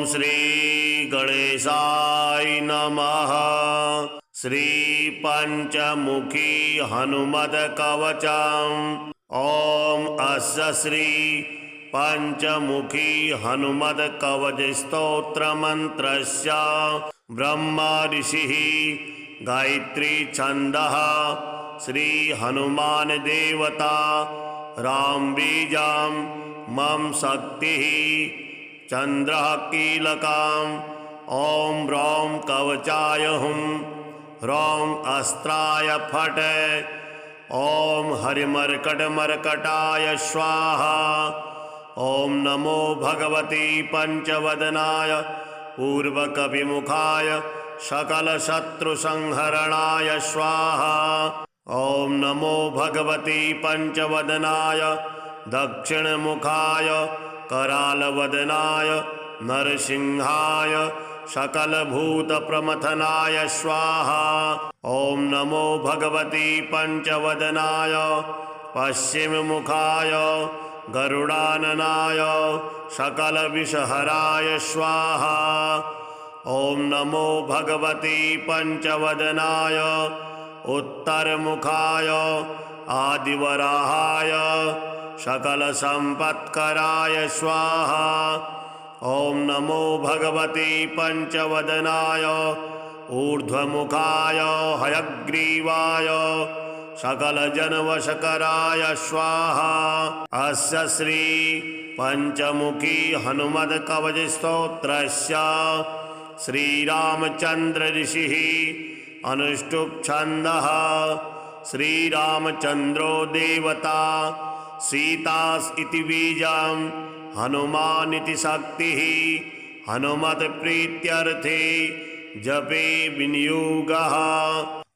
श्री गणेशाय नमः। श्री पंचमुखी हनुमद कवचम्। ओम अस्य श्री पंचमुखी हनुमद कवच स्तोत्र मंत्रस्य ब्रह्मा ऋषिः गायत्री छन्दः श्री हनुमान देवता राम बीजं मम शक्तिः चंद्रः कीलकम्। ओम ह्रौं कवचाय हुं ह्रौं अस्त्राय फट। ओम हरिमर्कटमर्कटाय स्वाहा। ओम नमो भगवती पंचवदनाय पूर्वकविमुखाय सकलशत्रुसंहरणाय स्वाहा। ओम नमो भगवती पंचवदनाय दक्षिणमुखाय करालवदनाय नरसिंहाय सकलभूतप्रमथनाय स्वाहा। ओम नमो भगवती पंचवदनाय पश्चिममुखाय गरुडाननाय सकलविषहराय स्वाहा। ओम नमो भगवती पंचवदनाय उत्तरमुखाय आदिवराहाय सकलसम्पत्कराय स्वाहा। ओम नमो भगवती पंचवदनाय ऊर्ध्वमुखाय हयग्रीवाय सकलजनवशकराय स्वाहा। अस्य श्री पंचमुखी हनुमद कवच स्तोत्रस्य श्रीरामचंद्र ऋषिः अनुष्टुप् छन्दः। श्रीरामचंद्रो देवता सीतास् इति बीजं हनुमान् इति शक्तिः। हनुमत् प्रीत्यर्थे जपे विनियोगः।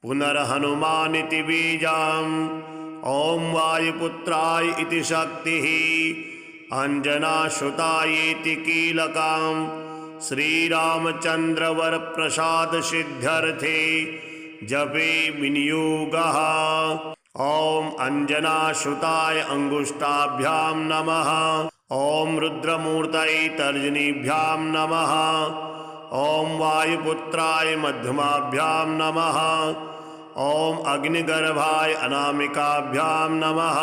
पुनर्हनुमान् इति बीजं ओम वायुपुत्राय इति शक्तिः। अंजनासुताय इति कीलकम्। श्रीरामचंद्रवर प्रसाद सिद्ध्यर्थे जपे विनियोगः। ओम अंजनासुताय अंगुष्ठाभ्यां नमः। ओम रुद्रमूर्तये तर्जनीभ्यां नमः। ओम वायुपुत्राय मध्यमाभ्यां नमः। ओम अग्निगर्भाय अनामिकाभ्यां नमः।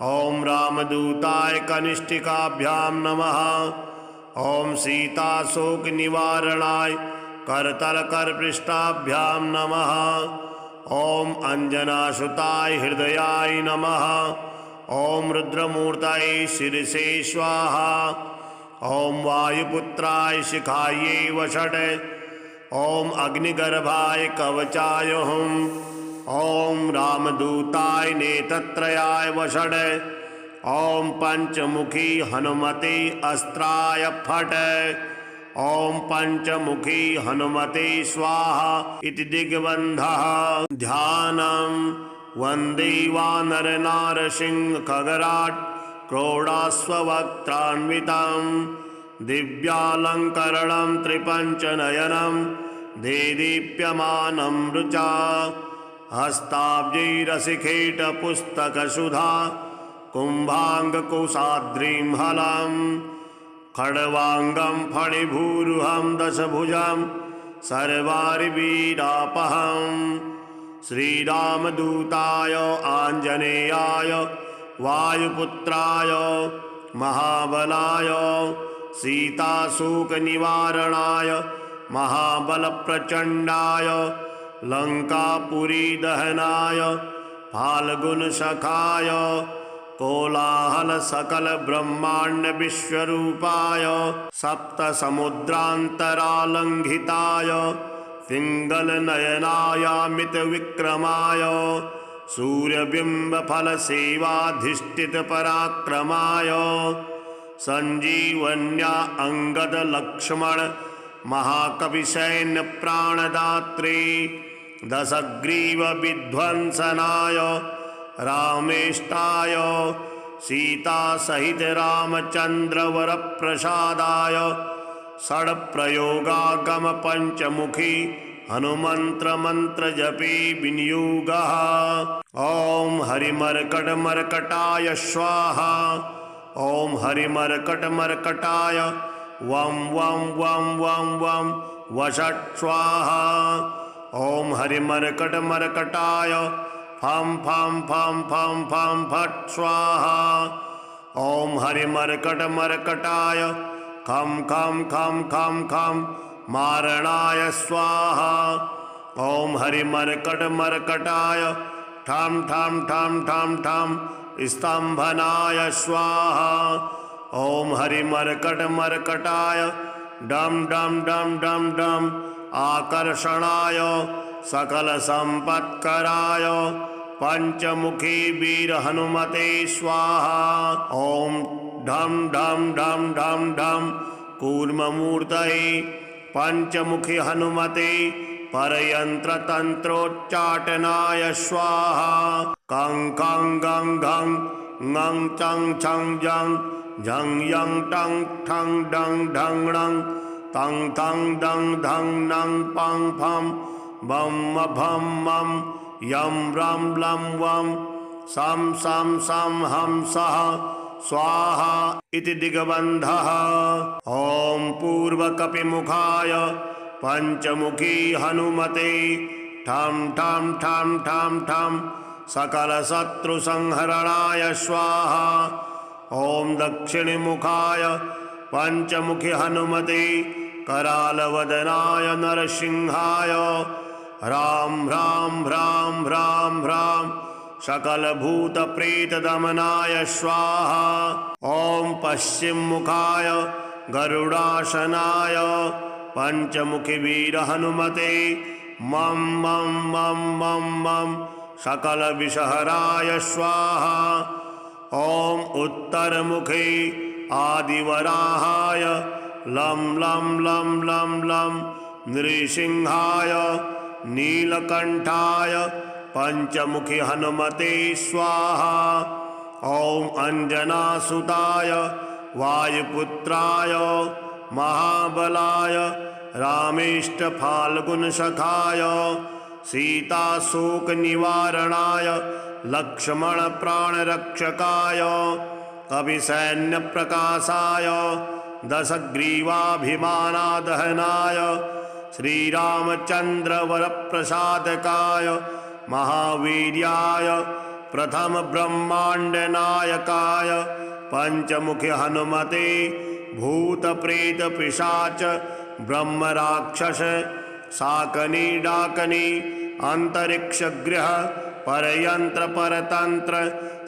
ओम रामदूताय कनिष्ठिकाभ्यां नमः। ओम सीताशोकनिवारणाय करतलकरपृष्ठाभ्यां नमः। ओम अंजनासुताय हृदयाय नमः। ओम रुद्रमूर्तये शिरसे स्वाहा। ओम वायुपुत्राय शिखायै वषट्। ओम अग्निगर्भाय कवचाय हुं। ओम रामदूताय नेत्रत्रयाय वषट्। ओम पंचमुखी हनुमते अस्त्राय फट्। ओम पंचमुखी हनुमते स्वाहा इति दिग्बन्धः। ध्यानं वन्दे वानर नारसिंह खगराट् क्रोडास्ववक्त्रान्वितं दिव्यालङ्करणं त्रिपञ्चनयनं देदीप्यमानं रुचा। हस्ताब्जैरसिखेटपुस्तकसुधा कुम्भाङ्गकोशाद्रिं हलं। खड्वाङ्गं फणिभूरुहं दशभुजं सर्वारिवीरापहम्। श्रीरामदूताय आञ्जनेयाय वायुपुत्राय महाबलाय सीताशोकनिवारणाय महाबलप्रचण्डाय लङ्कापुरीदहनाय फाल्गुनसखाय कोलाहल सकल ब्रह्मांड विश्वरूपाय सप्तसमुद्रान्तरालङ्घिताय पिङ्गलनयनायामित विक्रमाय सूर्यबिम्बफलसेवाधिष्ठित पराक्रमाय संजीवन्या अंगद लक्ष्मण महाकविसैन्य प्राणदात्री दशग्रीव विध्वंसनाय रामेष्टाय सीता सहित रामचंद्र वर प्रसादाय षड्प्रयोगागम पंचमुखी हनुमंत्र मंत्र जपे विनियोगः। ओम हरिमर्कट मर्कटाय स्वाहा। ओम हरिमर्कट मर्कटाय वं वं वं वं वं वषट् स्वाहा। ॐ हरिमर्कटमर्कटाय फं फं फं फं फं फट् स्वाहा। ॐ हरिमर्कटमर्कटाय खं खं खं खं खं मारणाय स्वाहा। ॐ हरिमर्कटमर्कटाय ठं ठं ठं ठं ठं स्तम्भनाय स्वाहा। ॐ हरिमर्कटमर्कटाय डं डं डं डं डं आकर्षणाय सकलसम्पत्कराय पंचमुखी वीर हनुमते स्वाहा। ॐ ढं ढं ढं ढं ढं कूर्ममूर्तये पंचमुखी हनुमते परयन्त्रतन्त्रोच्चाटनाय स्वाहा। कं कं गं घं ङं चं छं जं झं यं टं ठं डं ढं णं तं थं दं धं नं पं फं बं भं मं यं रं लं वं सं सं सं हं सः स्वाहा इति दिग्बन्धः। ॐ पूर्वकपिमुखाय पंचमुखी हनुमते ठं ठं ठं ठं ठं सकलशत्रुसंहरणाय स्वाहा। ॐ दक्षिणमुखाय पंचमुखी हनुमते करालवदनाय नरसिंहाय ह्रां ह्रां ह्रां ह्रां ह्रां सकलभूतप्रेतदमनाय स्वाहा। ॐ पश्चिममुखाय गरुडासनाय पंचमुखी वीर हनुमते मं मं मं मं मं सकलविषहराय स्वाहा। ॐ उत्तरमुखे आदिवराहाय लं लं लं लं लं नृसिंहाय नीलकंठाय पंचमुखी हनुमते स्वाहा। ॐ अंजनासुताय वायुपुत्राय महाबलाय रामेष्टफाल्गुनसखाय सीताशोकनिवारणाय लक्ष्मणप्राणरक्षकाय कविसैन्यप्रकाशाय दशग्रीवाभिमानादहनाय श्रीरामचन्द्रवरप्रसादकाय महावीर्याय प्रथम ब्रह्माण्डनायकाय पंचमुखी हनुमते भूतप्रेत पिशाच ब्रह्मराक्षस शाकनी डाकनी अंतरिक्षगृह परयंत्र परतंत्र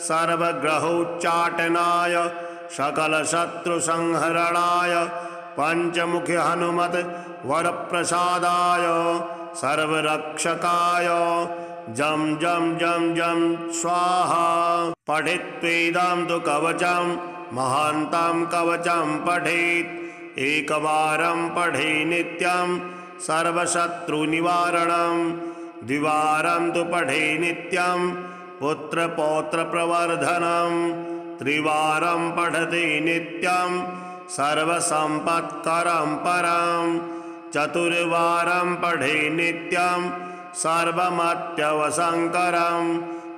सर्वग्रहोच्चाटनाय सकलशत्रुसंहरणाय पंचमुखी हनुमत वरप्रसादाय सर्वरक्षकाय जं जं जं जं स्वाहा। पठित्वेदं तु कवचं महान्तं कवचं पठेत् एकवारं पठे नित्यं सर्वशत्रुनिवारणं द्विवारं तु पठे नित्यं पुत्रपौत्रप्रवर्धनं त्रिवारं पठते नित्यं सर्वसम्पत्करं परं चतुर्वारं पठे नित्यं सर्वमत्यवसंकरं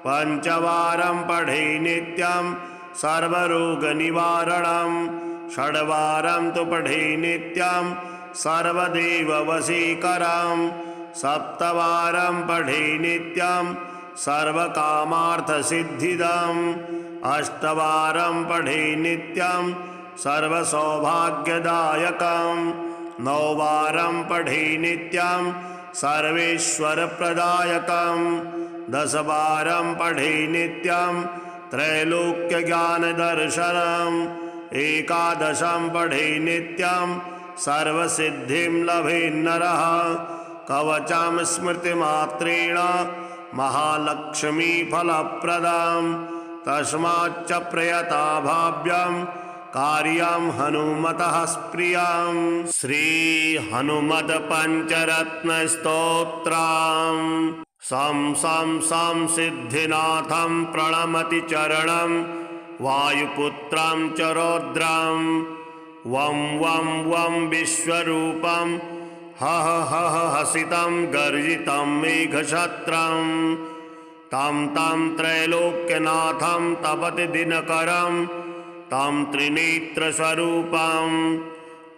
पंचवारं पठे नित्यं सर्वरोगनिवारणं षड्वारं तु पठे नित्यं सर्वदेववशीकरं सप्तवारं पठे नित्यं सर्वकामार्थसिद्धिदम् अष्टवारं पठे नित्यं सर्वसौभाग्यदायकं नौवारं पठे नित्यं सर्वेश्वरप्रदायकं दशवारं पठे नित्यं त्रैलोक्यज्ञानदर्शनम् एकादशं पठे नित्यं सर्वसिद्धिं लभेन्नरः कवचं स्मृतिमात्रेण महालक्ष्मीफलप्रदम् तस्माच्च प्रयता भाव्यं कार्यं हनुमतः स्प्रियम्। श्री हनुमत पंचरत्नस्तोत्रम् सं सं सं सिद्धिनाथं प्रणमति चरणं वायुपुत्रं च रौद्रं वं वं वं विश्वरूपं हः हः हसितं गर्जितं मेघछत्रं तं तं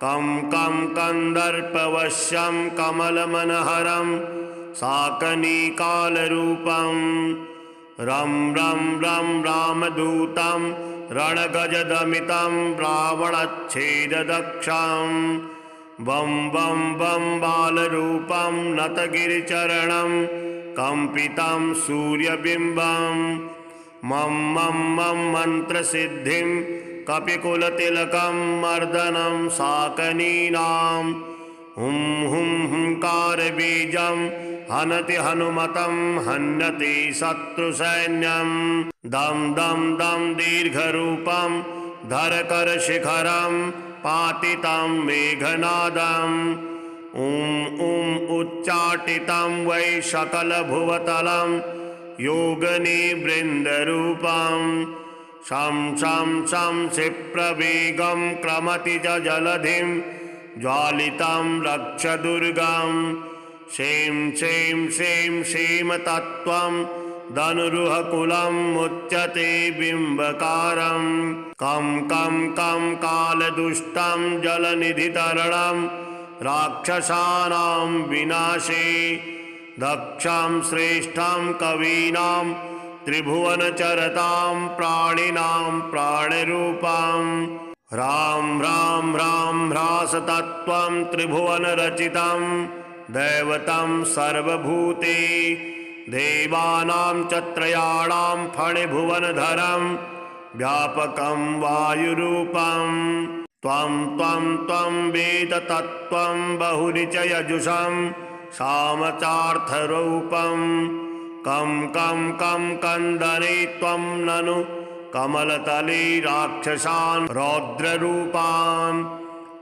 कं कं कन्दर्पवश्यं कमलमनहरं साकनिकालरूपं रं रं रं रामदूतं रणगजदमितं रावणच्छेददक्षं वं वं वं बालरूपं नतगिरिचरणं कंपितं सूर्यबिम्बं मं मं मं मन्त्रसिद्धिं कपिकुलतिलकं मर्दनं साकनीनां हुं हुं हुंकारबीजं हनति हनुमतं हन्यति शत्रुसैन्यं दं दं दं दीर्घरूपं धरकरशिखरं पातितं मेघनादम् ॐ ॐ उच्चाटितं वै सकलभुवतलं योगनिवृन्दरूपं शं शं शं क्षिप्रवेगं क्रमति च जलधिं ज्वालितं रक्षदुर्गं शें शें शें शेमतत्त्वं धनुरुहकुलं मुच्यते बिम्बकारं कं कं कं कालदुष्टं जलनिधितरणं राक्षसानां विनाशे दक्षं श्रेष्ठं कवीनां त्रिभुवनचरतां प्राणिनां प्राणरूपं रां रां रां ह्रासतत्त्वं त्रिभुवनरचितं दैवतं सर्वभूते देवानां च त्रयाणां फणिभुवनधरं व्यापकं वायुरूपं त्वं त्वं त्वं वेद तत्त्वं बहुरि च यजुषं सामचार्थरूपं कं कं कं कन्दने त्वं ननु कमलतले राक्षसान् रौद्ररूपान्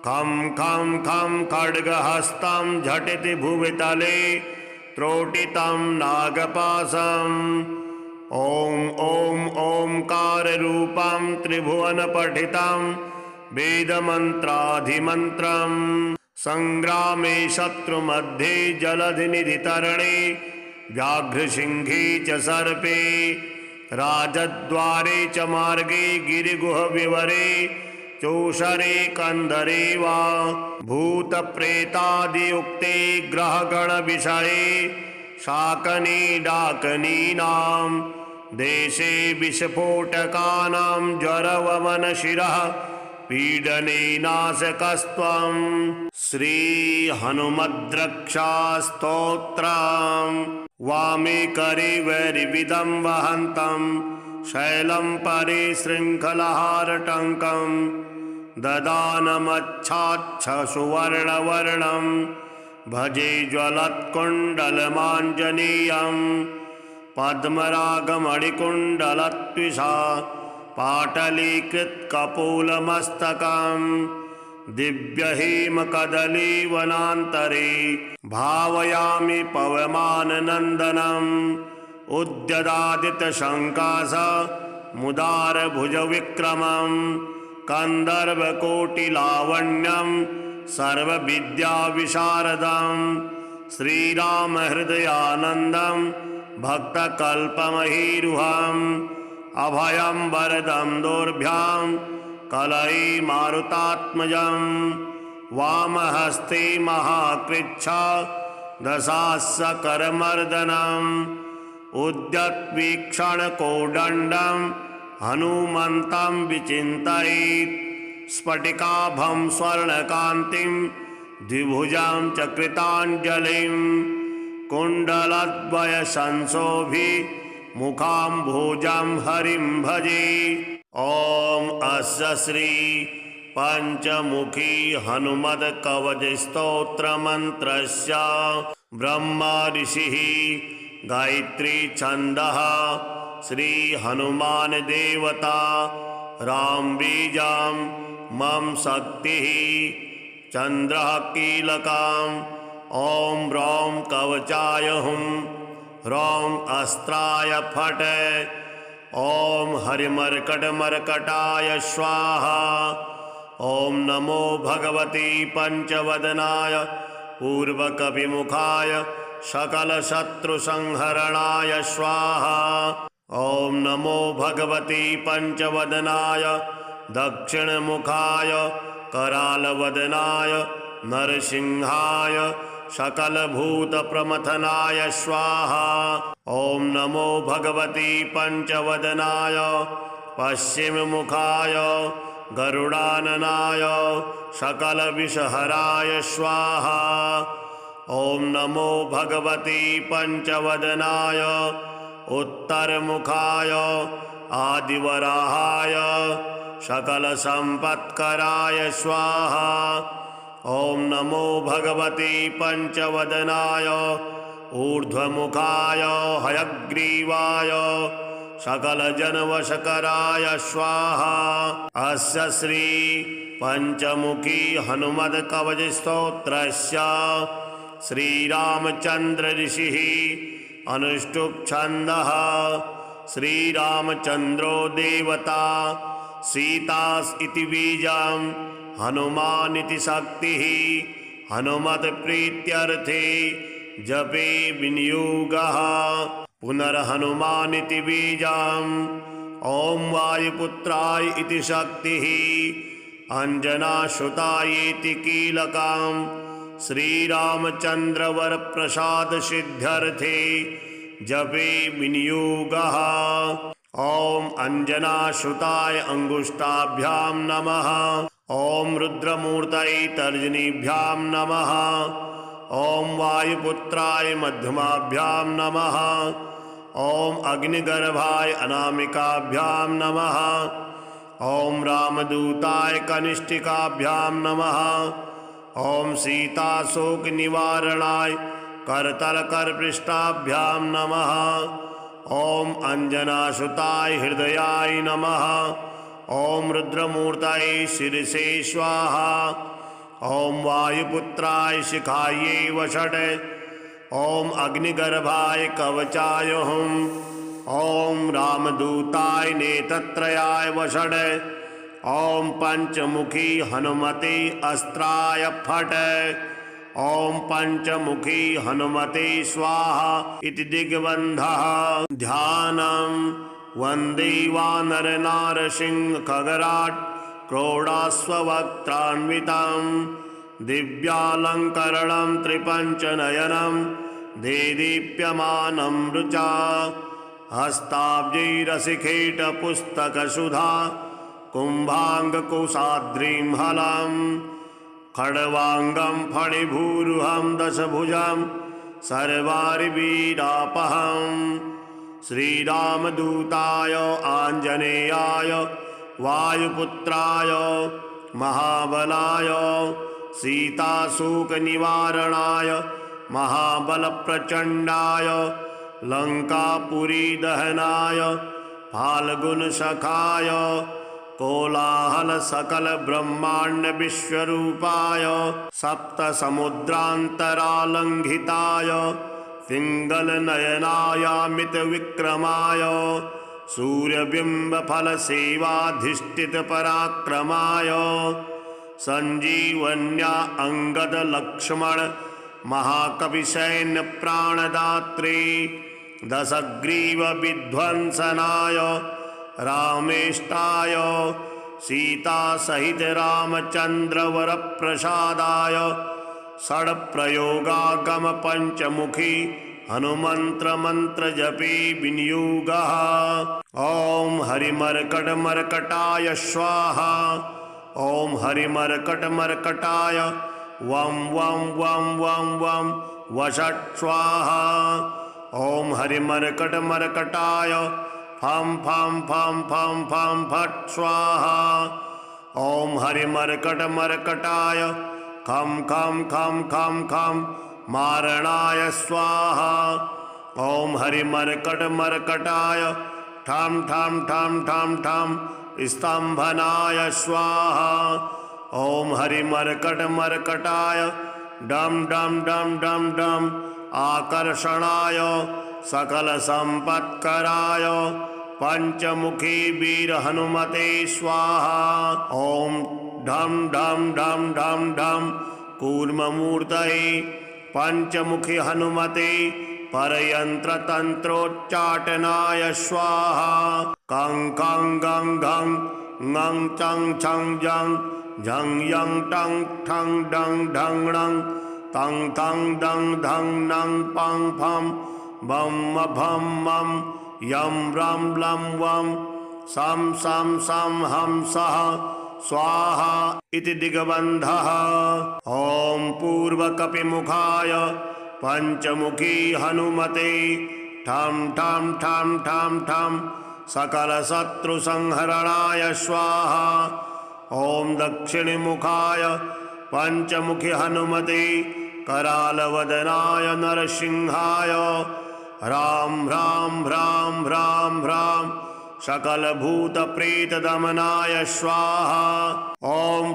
खं खं खं खड्गहस्तं झटिति भुवितले त्रोटितं नागपाशम् ॐ ॐ ओंकाररूपं त्रिभुवनपठितं वेदमन्त्राधिमन्त्रं संग्रामे शत्रुमध्ये जलधिनिधितरणे व्याघ्रसिंहे च सर्पे राजद्वारे च मार्गे गिरिगुहविवरे चोषरे कंदरे वा भूतप्रेतादियुक्ते ग्रहगणविषये शाकनी डाकनीनां देशे विस्फोटकानां ज्वरवमनशिरः पीडने नाशकस्त्वं श्रीहनुमद्रक्षास्तोत्रं वामे करे वैरिविदं वहन्तं शैलं परे शृङ्खलहारटङ्कं ददानमच्छाच्छसुवर्णवर्णं भजे ज्वलत्कुण्डलमाञ्जनेयं पद्मरागमणिकुण्डलत्विषा पाटलीकृतकपोलमस्तकं दिव्यहेमकदलीवनान्तरे भावयामि पवमाननन्दनम् उद्यदादितशङ्कास मुदारभुजविक्रमं कन्दर्पकोटिलावण्यं सर्वविद्याविशारदं श्रीरामहृदयानन्दं भक्तकल्पमहीरुहम् अभयं वरदं दोर्भ्यां कलये मारुतात्मजं वामहस्ते महाकृच्छा दशास्यकरमर्दनम् उद्यत्वीक्षणकोदण्डं हनुमन्तं विचिन्तयेत् स्फटिकाभं स्वर्णकान्तिं द्विभुजां च कृताञ्जलिं कुण्डलद्वयसंशोभि मुखाम्भोजं हरिं भजे। ॐ अस्य श्री पंचमुखी हनुमत्कवचस्तोत्रमन्त्रस्य ब्रह्मा ऋषिः गायत्री छन्दः श्री हनुमान देवता राम बीजां मम शक्तिः चन्द्रः कीलकम् ॐ ह्रौं कवचाय हुं ह्रौं अस्त्राय फट् ॐ हरिमर्कटमर्कटाय स्वाहा। ॐ नमो भगवते पंचवदनाय पूर्वकविमुखाय सकलशत्रुसंहरणाय स्वाहा। ॐ नमो भगवते पंचवदनाय दक्षिणमुखाय करालवदनाय नरसिंहाय सकलभूतप्रमथनाय स्वाहा। ॐ नमो भगवती पंचवदनाय पश्चिममुखाय गरुडाननाय सकलविषहराय स्वाहा। ॐ नमो भगवती पंचवदनाय उत्तरमुखाय आदिवराहाय सकलसम्पत्कराय स्वाहा। ॐ नमो भगवती पंचवदनाय ऊर्ध्वमुखाय हयग्रीवाय सकलजनवशकराय स्वाहा। अस्य श्री पंचमुखी हनुमत्कवचस्तोत्रस्य श्रीरामचन्द्र ऋषिः अनुष्टुप् छन्दः। श्रीरामचन्द्रो देवता सीता इति बीजं हनुमानिति शक्तिः हनुमत्प्रीत्यर्थे जपे विनियोगः। पुनर्हनुमानिति बीजं ॐ वायुपुत्राय इति शक्तिः अंजनासुतायेति कीलकं श्रीरामचन्द्रवरप्रसादसिद्ध्यर्थे जपे विनियोगः। ॐ अंजनासुताय अंगुष्ठाभ्यां नमः। ॐ रुद्रमूर्तये तर्जनीभ्यां नमः। ॐ वायुपुत्राय मध्यमाभ्यां नमः। ॐ अग्निगर्भाय अनामिकाभ्यां नमः। ॐ रामदूताय कनिष्ठिकाभ्यां नमः। ॐ सीताशोकनिवारणाय करतलकरपृष्ठाभ्यां नमः। ॐ अंजनासुताय हृदयाय नमः। ॐ रुद्रमूर्तये शिरसे स्वाहा। ॐ वायुपुत्राय शिखायै वषट्। ॐ अग्निगर्भाय कवचाय हुम्। ॐ रामदूताय नेत्रत्रयाय वषट्। ॐ पंचमुखी हनुमते अस्त्राय फट्। ॐ पंचमुखी हनुमते स्वाहा इति दिग्बन्धः। ध्यानं वन्दे वानरनारसिंहखगराट् क्रोडाश्ववक्त्रान्वितं दिव्यालङ्करणं त्रिपञ्चनयनं देदीप्यमानं रुचा। हस्ताब्जैरशिखेटपुस्तकसुधा कुम्भाङ्गकुशाद्रिं हलं खड्वाङ्गं फणिभूरुहं दशभुजं सर्वारिवीरापहं। श्रीरामदूताय आञ्जनेयाय वायुपुत्राय महाबलाय सीताशोकनिवारणाय महाबलप्रचण्डाय लङ्कापुरीदहनाय फाल्गुनसखाय कोलाहलसकलब्रह्माण्डविश्वरूपाय सप्तसमुद्रान्तरालङ्घिताय पिङ्गलनयनायामितविक्रमाय सूर्यबिम्बफलसेवाधिष्ठितपराक्रमाय सञ्जीवन्या अंगदलक्ष्मण महाकविसैन्यप्राणदात्रे दशग्रीवविध्वंसनाय रामेष्टाय सीतासहित रामचन्द्रवरप्रसादाय षड्प्रयोगागम पंचमुखी हनुमन्त्रमन्त्रजपे विनियोगः। ॐ हरिमर्कटमर्कटाय स्वाहा। ॐ हरिमर्कटमर्कटाय वं वं वं वं वं वषट् स्वाहा। ॐ हरिमर्कटमर्कटाय फं फं फं फं फं फट् स्वाहा। ॐ हरिमर्कटमर्कटाय खं खं खं खं खं मारणाय स्वाहा। ॐ हरिमर्कटमर्कटाय ठं ठं ठं ठं ठं स्तम्भनाय स्वाहा। ॐ हरिमर्कटमर्कटाय डं डं डं डं डं आकर्षणाय सकलसम्पत्कराय पंचमुखी वीर हनुमते स्वाहा। ॐ ढं ढं ढं ढं ढं कूर्ममूर्तये पंचमुखी हनुमते परयन्त्रतन्त्रोच्चाटनाय स्वाहा। कं कं गं घं ङं चं छं जं झं यं टं ठं डं ढं णं तं थं दं धं नं पं फं बं भं मं यं रं लं वं सं सं सं हं सः स्वाहा इति दिग्बन्धः। ॐ पूर्वकपिमुखाय पंचमुखी हनुमते ठं ठं ठं ठं ठं सकलशत्रुसंहरणाय स्वाहा। ॐ दक्षिणमुखाय पंचमुखी हनुमते करालवदनाय नरसिंहाय ह्रां ह्रां ह्रां ह्रां ह्रां सकलभूतप्रेतदमनाय स्वाहा। ॐ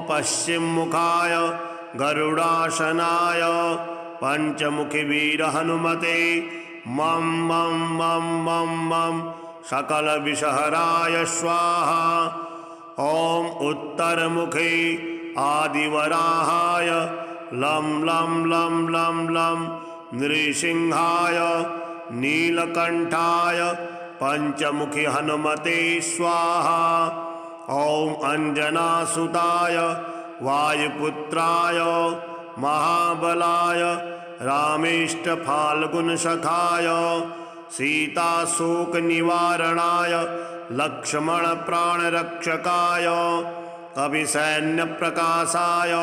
पश्चिममुखाय गरुडासनाय पंचमुखी वीर हनुमते मं मं मं मं मं सकलविषहराय स्वाहा। ॐ उत्तरमुखे आदिवराहाय लं लं लं लं लं नृसिंहाय नीलकंठाय पंचमुखी हनुमते स्वाहा। ॐ अंजनासुताय वायुपुत्राय महाबलाय रामेष्टफाल्गुनसखाय सीताशोकनिवारणाय लक्ष्मणप्राणरक्षकाय कविसैन्यप्रकाशाय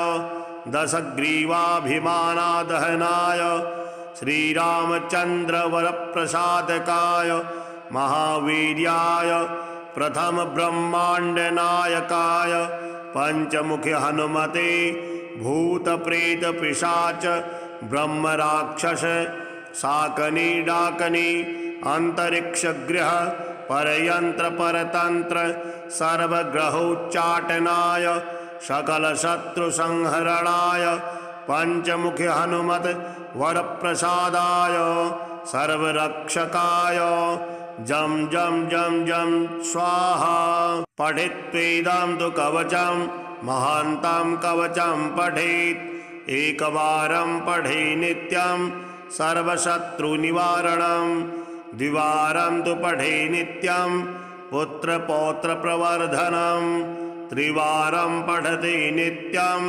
दशग्रीवाभिमानादहनाय श्रीरामचन्द्रवरप्रसादकाय महावीर्याय प्रथमब्रह्माण्डनायकाय पंचमुखी हनुमते भूतप्रेतपिशाच ब्रह्मराक्षस शाकनी डाकनी अंतरिक्षगृह परयंत्र परतंत्र सर्वग्रहोच्चाटनाय सकलशत्रुसंहरणाय पंचमुखी हनुमत वरप्रसादाय सर्वरक्षकाय जं जं जं जं स्वाहा। पठित्वेदं तु कवचं महान्तं कवचं पठेत् एकवारं पठे नित्यं सर्वशत्रुनिवारणं द्विवारं तु पठे नित्यं पुत्रपौत्रप्रवर्धनं त्रिवारं पठते नित्यं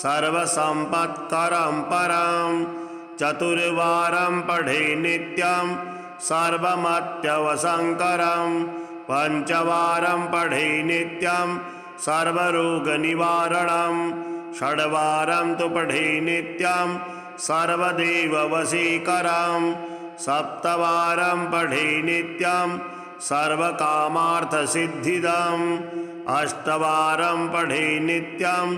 सर्वसम्पत्करं परं चतुर्वारं पठे नित्यं सर्वमत्यवसंकरं पंचवारं पठे नित्यं सर्वरोगनिवारणं षड्वारं तु पठे नित्यं सर्वदेववशीकरं सप्तवारं पठे नित्यं सर्वकामार्थसिद्धिदम् अष्टवारं पठे नित्यं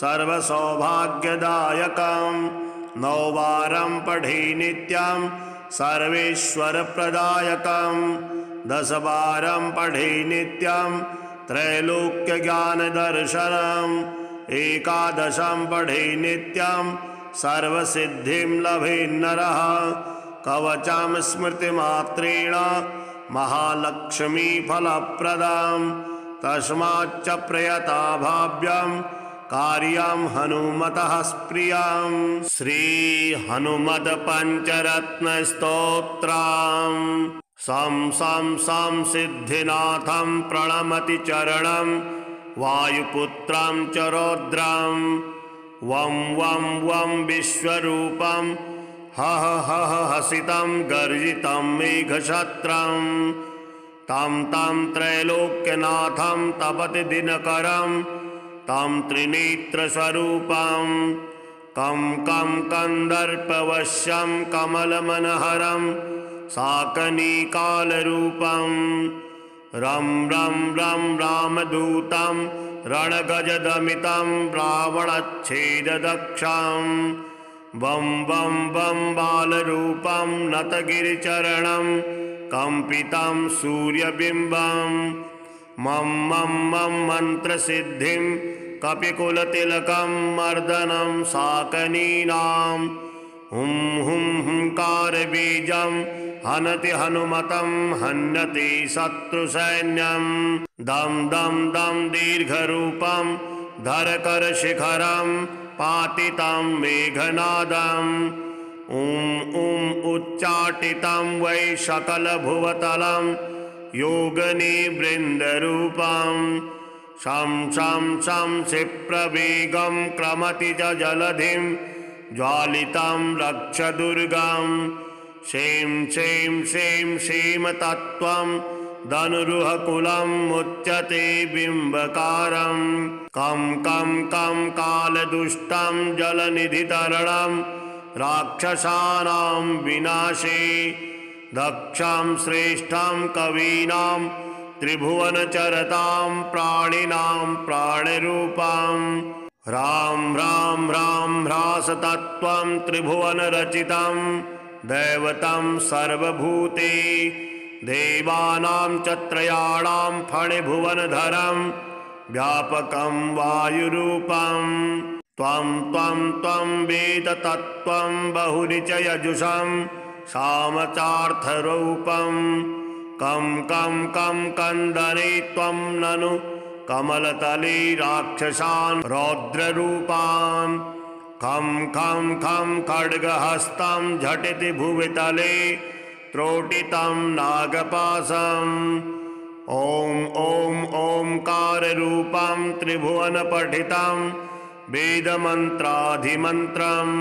सर्वसौभाग्यदायकं नौवारं पठे नित्यं सर्वेश्वरप्रदायकं दशवारं पठे नित्यं त्रैलोक्यज्ञानदर्शनम् एकादशं पठे नित्यं सर्वसिद्धिं लभेन्नरः कवचं स्मृतिमात्रेण महालक्ष्मीफलप्रदं तस्माच्च प्रयता भाव्यं कार्यं हनुमतः स्प्रियं। श्री हनुमत पंचरत्नस्तोत्रम् सं सं सं सिद्धिनाथं प्रणमति चरणं वायुपुत्रं च रौद्रं वं वं वं विश्वरूपं हः हः हसितं गर्जितं मेघछत्रं तं तं त्रैलोक्यनाथं तपति दिनकरं तं त्रिनेत्रस्वरूपं कं कं कंदर्पवश्यं कमलमनहरं शाकनीकालरूपं रं रं रं रामदूतं रणगजदमितं रावणच्छेददक्षं बं बं बं बालरूपं नतगिरिचरणं कंपितं सूर्यबिंबं मं मं मं मंत्रसिद्धिं कपिकुलतिलकं मर्दनं शाकनीनां हुं हुं हुंकारबीजं हनति हनुमतं हन्यति शत्रुसैन्यं दं दं दं दीर्घरूपं धरकरशिखरं पातितं मेघनादम् ॐ ॐ उच्चाटितं वै सकलभुवतलं योगनिवृन्दरूपं शं शं शं क्षिप्रवेगं क्रमति च जलधिं ज्वालितं रक्षदुर्गं शें शें शें शेमतत्त्वं धनुरुहकुलं मुच्यते बिम्बकारं कं कं कं कालदुष्टं जलनिधितरणं राक्षसानां विनाशे दक्षं श्रेष्ठं कवीनां त्रिभुवनचरतां प्राणिनां प्राणरूपं ह्रां ह्रां ह्रां ह्रासतत्त्वं त्रिभुवनरचितं दैवतं सर्वभूते देवानां च त्रयाणां फणिभुवनधरं व्यापकं वायुरूपं त्वं त्वं त्वं वेद तत्त्वं बहुनि च यजुषं सामचार्थरूपं कं कं कं कंदने त्वं ननु कमलतले राक्षसान् रौद्ररूपान् खं खं खं खड्गहस्तं झटिति भुवितले त्रोटितं नागपाशम् ॐ ॐ ओंकाररूपं त्रिभुवनपठितं वेदमन्त्राधिमन्त्रम्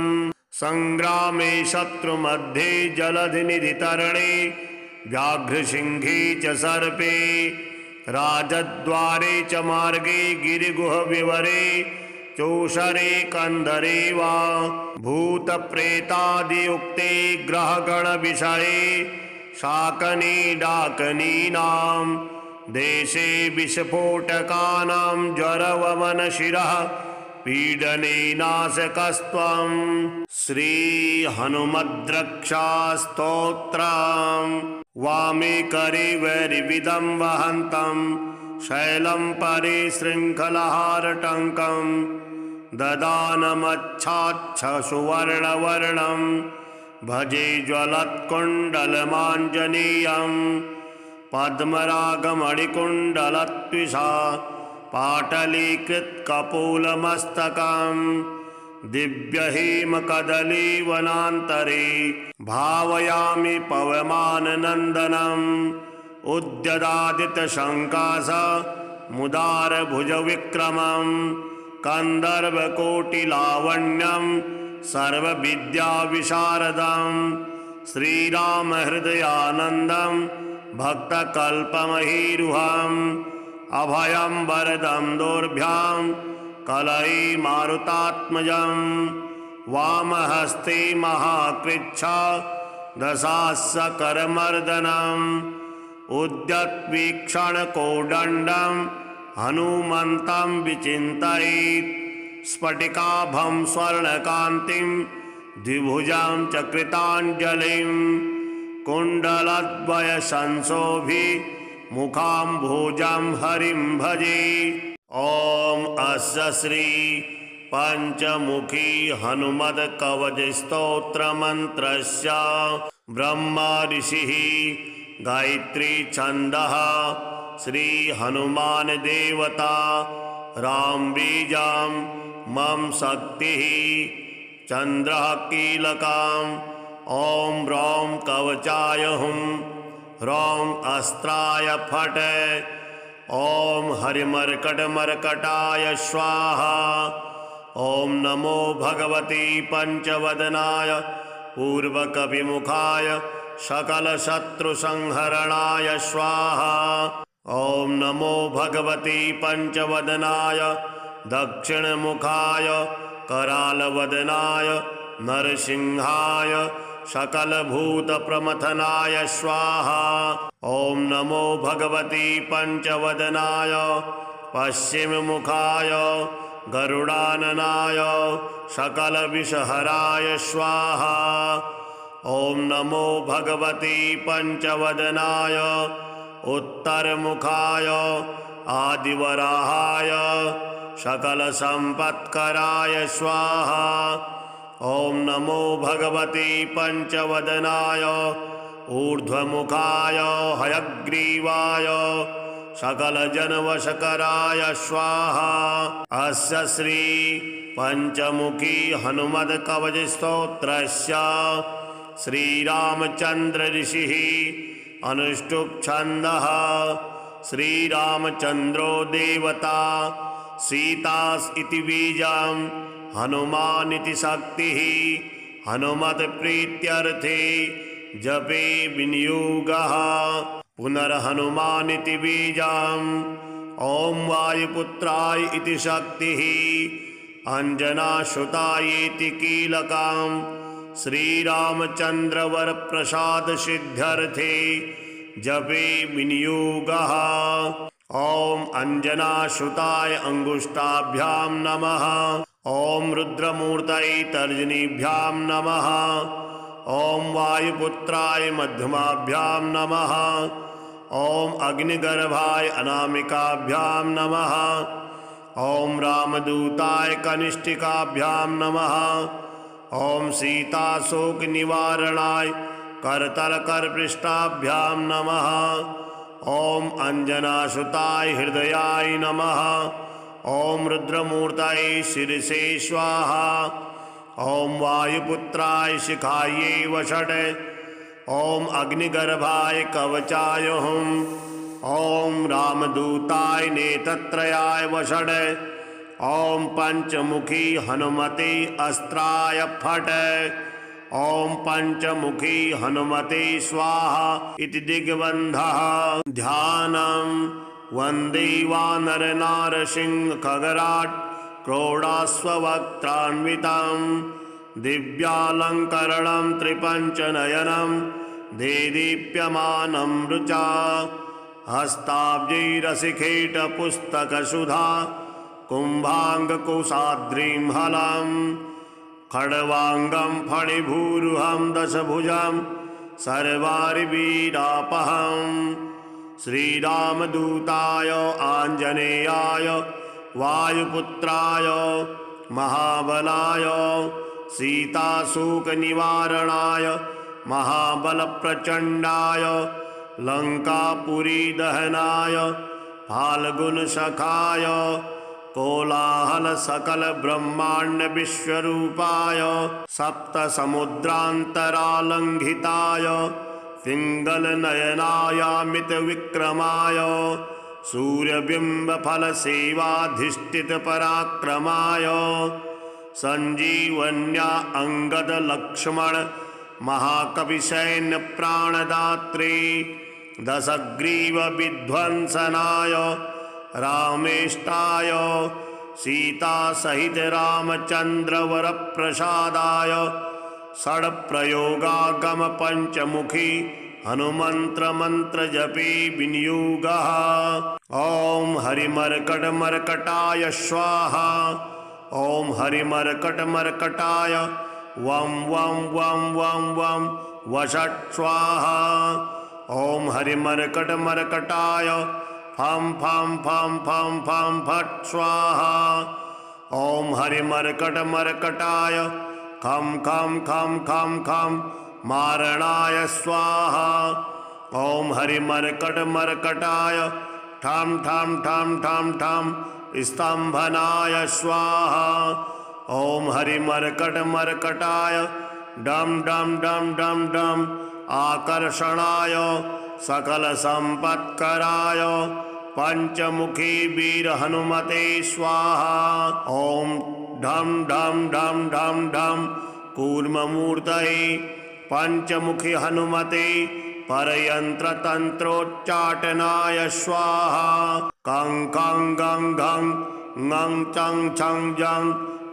संग्रामे शत्रुमध्ये जलधिनिधितरणे व्याघ्रसिंहे च सर्पे राजद्वारे च मार्गे गिरिगुहविवरे चोषरे कंदरे वा भूतप्रेतादियुक्ते ग्रहगणविषये शाकनी डाकनीनां देशे विस्फोटकानां ज्वरवमनशिरः पीडने नाशकस्त्वं श्री हनुमद्रक्षास्तोत्रम् वामे करे वैरिविदं वहन्तं शैलं परे शृङ्खलहारटङ्कं ददानमच्छाच्छसुवर्णवर्णं भजे ज्वलत्कुण्डलमाञ्जनेयं पद्मरागमणिकुण्डलत्विषा पाटलीकृतकपोलमस्तकं दिव्यहेमकदलीवनान्तरे भावयामि पवमाननन्दनम् उद्यदादितशङ्कास मुदारभुजविक्रमं कन्दर्वकोटिलावण्यं सर्वविद्याविशारदं श्रीरामहृदयानन्दं भक्तकल्पमहीरुहम् अभयं वरदं दोर्भ्यां कलये मारुतात्मजं वामहस्ते महाकृच्छा दशास्यकरमर्दनम् उद्यत्वीक्षणकोदण्डं हनुमन्तं विचिन्तयेत् स्फटिकाभं स्वर्णकान्तिं द्विभुजां च कृताञ्जलिं कुण्डलद्वयसंशोभि मुखाम्भोजं हरिं भजे। ॐ अस्य श्री पंचमुखी हनुमत्कवचस्तोत्रमन्त्रस्य ब्रह्मा ऋषिः गायत्री छन्दः श्री हनुमान देवता राम बीजां मम शक्तिः चन्द्रः कीलकाम् ॐ ह्रौं कवचाय हुं ह्रौं अस्त्राय फट् ॐ हरिमर्कटमर्कटाय स्वाहा। ॐ नमो भगवते पंचवदनाय पूर्वकविमुखाय सकलशत्रुसंहरणाय स्वाहा। ॐ नमो भगवते पंचवदनाय दक्षिणमुखाय करालवदनाय नरसिंहाय सकलभूतप्रमथनाय स्वाहा। ॐ नमो भगवते पंचवदनाय पश्चिममुखाय गरुडाननाय सकलविषहराय स्वाहा। ॐ नमो भगवते पंचवदनाय उत्तरमुखाय आदिवराहाय सकलसम्पत्कराय स्वाहा। ॐ नमो भगवते पंचवदनाय ऊर्ध्वमुखाय हयग्रीवाय सकलजनवशकराय स्वाहा। अस्य श्री पंचमुखी हनुमत्कवचस्तोत्रस्य श्रीरामचन्द्र ऋषिः अनुष्टुप् छन्दः श्रीरामचन्द्रो देवता सीतास् इति बीजं हनुमानिति शक्तिः हनुमत्प्रीत्यर्थे जपे विनियोगः पुनर्हनुमानिति बीजं ॐ वायुपुत्राय इति शक्तिः अंजनासुतायेति कीलकं श्रीरामचन्द्रवरप्रसादसिद्ध्यर्थे जपे विनियोगः ॐ अंजनासुताय अंगुष्ठाभ्यां नमः ॐ रुद्रमूर्तये तर्जनीभ्यां नमः ॐ वायुपुत्राय मध्यमाभ्यां नमः ॐ अग्निगर्भाय अनामिकाभ्यां नमः ॐ रामदूताय कनिष्ठिकाभ्यां नमः ॐ सीताशोकनिवारणाय करतलकरपृष्ठाभ्यां नमः ॐ अंजनासुताय हृदयाय नमः ॐ रुद्रमूर्तये शिरसे स्वाहा ॐ वायुपुत्राय शिखायै वषट् ॐ अग्निगर्भाय कवचाय हुम् ॐ रामदूताय नेत्रत्रयाय वषट् ॐ पंचमुखी हनुमते अस्त्राय फट् ॐ पंचमुखी हनुमते स्वाहा इति दिग्बन्धः ध्यानं वन्दे वानरनारसिंहखगराट् क्रोडास्ववक्त्रान्वितं दिव्यालङ्करणं त्रिपञ्चनयनं देदीप्यमानं रुचा हस्ताब्जैरशिखेटपुस्तकसुधा कुम्भाङ्गकोशाद्रिं हलं खड्वाङ्गं फणिभूरुहं दशभुजं सर्वारिवीरापहं श्रीरामदूताय आञ्जनेयाय वायुपुत्राय महाबलाय सीताशोकनिवारणाय महाबलप्रचण्डाय लङ्कापुरीदहनाय फाल्गुनसखाय कोलाहलसकलब्रह्माण्डविश्वरूपाय सप्तसमुद्रान्तरालङ्घिताय पिङ्गलनयनायामितविक्रमाय सूर्यबिम्बफलसेवाधिष्ठितपराक्रमाय सञ्जीवन्या अङ्गदलक्ष्मण महाकविसैन्यप्राणदात्रे दशग्रीवविध्वंसनाय रामेष्टाय सीतासहित रामचन्द्रवरप्रसादाय षड्प्रयोगागम पंचमुखी हनुमन्त्रमन्त्रजपे विनियोगः ॐ हरिमर्कटमर्कटाय स्वाहा ॐ हरिमर्कटमर्कटाय वं वं वं वं वं वषट् स्वाहा ॐ हरिमर्कटमर्कटाय फं फं फं फं फं फट् स्वाहा ॐ हरिमर्कटमर्कटाय खं खं खं खं खं मारणाय स्वाहा ॐ हरिमर्कटमर्कटाय ठं ठं ठं ठं ठं स्तम्भनाय स्वाहा ॐ हरिमर्कटमर्कटाय डं डं डं डं डं आकर्षणाय सकलसम्पत्कराय पंचमुखी वीर हनुमते स्वाहा ॐ ढं ढं ढं ढं ढं कूर्ममूर्तये पंचमुखी हनुमते परयन्त्रतन्त्रोच्चाटनाय स्वाहा कं कं गं घं ङं चं छं जं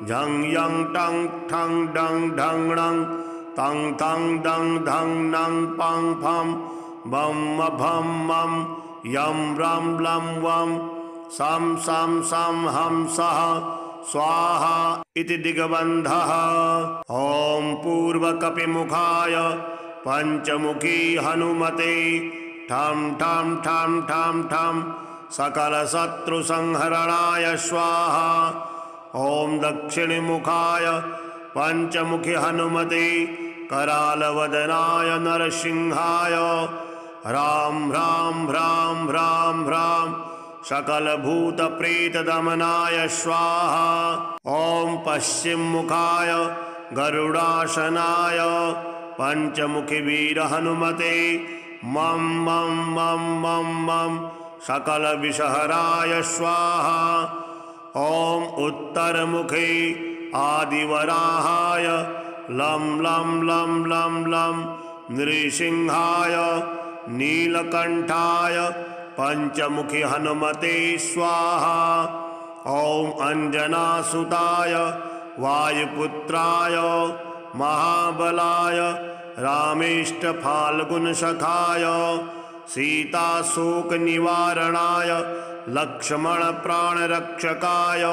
झं यं टं ठं डं ढं णं तं थं दं धं नं पं फं बं भं मं यं रं लं वं सं सं सं हं सः स्वाहा इति दिग्बन्धः ॐ पूर्वकपिमुखाय पंचमुखी हनुमते ठं ठं ठं ठं ठं सकलशत्रुसंहरणाय स्वाहा ॐ दक्षिणमुखाय पंचमुखी हनुमते करालवदनाय नरसिंहाय ह्रां ह्रां ह्रां ह्रां ह्रां सकलभूतप्रेतदमनाय स्वाहा ॐ पश्चिममुखाय गरुडासनाय पंचमुखी वीर हनुमते मं मं मं मं मं सकलविषहराय स्वाहा। ॐ उत्तरमुखे आदिवराहाय लं लं लं लं लं नृसिंहाय नीलकंठाय पंचमुखी हनुमते स्वाहा। ॐ अंजनासुताय वायुपुत्राय महाबलाय रामेष्टफाल्गुनसखाय सीताशोकनिवारणाय लक्ष्मणप्राणरक्षकाय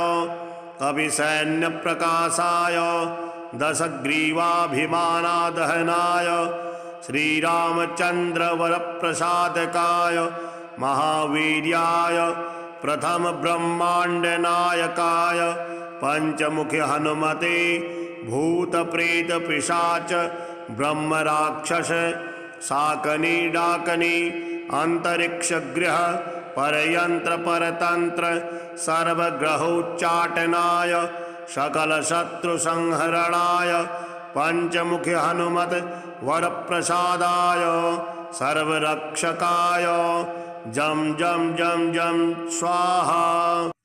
कविसैन्यप्रकाशाय दशग्रीवाभिमानादहनाय श्रीरामचन्द्रवरप्रसादकाय महावीर्याय प्रथमब्रह्माण्डनायकाय पंचमुखी हनुमते भूतप्रेतपिशाच ब्रह्मराक्षस शाकनी डाकनी अंतरिक्षगृह परयंत्र परतंत्र सर्वग्रहोच्चाटनाय सकलशत्रुसंहरणाय पंचमुखी हनुमत वरप्रसादाय सर्वरक्षकाय जम जम जम जम स्वाहा।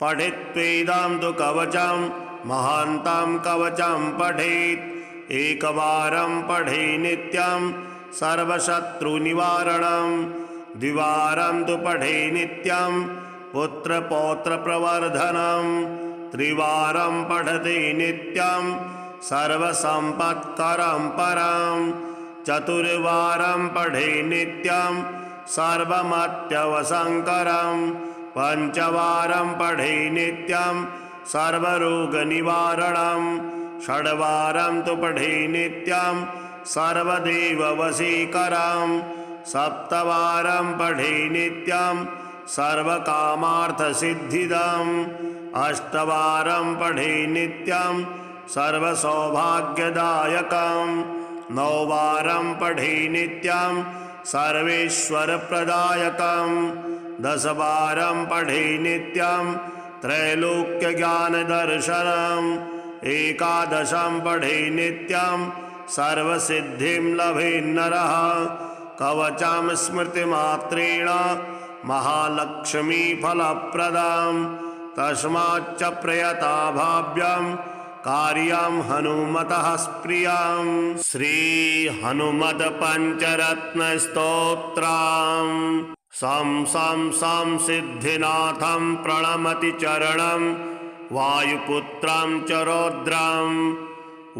पठित्वेदं तु कवचं महान्तं कवचं पठेत् एकवारं पठे नित्यं सर्वशत्रुनिवारणं द्विवारं तु पठे नित्यं पुत्रपौत्रप्रवर्धनं त्रिवारं पठते नित्यं सर्वसम्पत्करं परं चतुर्वारं पठे नित्यं सर्वमत्यवसंकरं पंचवारं पठे नित्यं सर्वरोगनिवारणं षड्वारं तु पठे नित्यं सर्वदेववशीकरं सप्तवारं पठे नित्यं सर्वकामार्थसिद्धिदम् अष्टवारं पठे नित्यं सर्वसौभाग्यदायकं नौवारं पठे नित्यं सर्वेश्वरप्रदायकं दशवारं पठे नित्यं त्रैलोक्यज्ञानदर्शनम् एकादशं पठे नित्यं सर्वसिद्धिं लभेन्नरः कवचं स्मृतिमात्रेण महालक्ष्मीफलप्रदं तस्माच्च प्रयता भाव्यं कार्यं हनुमतः स्प्रियं। श्री हनुमत पंचरत्नस्तोत्रम् सं सं सं सिद्धिनाथं प्रणमति चरणं वायुपुत्रं च रौद्रं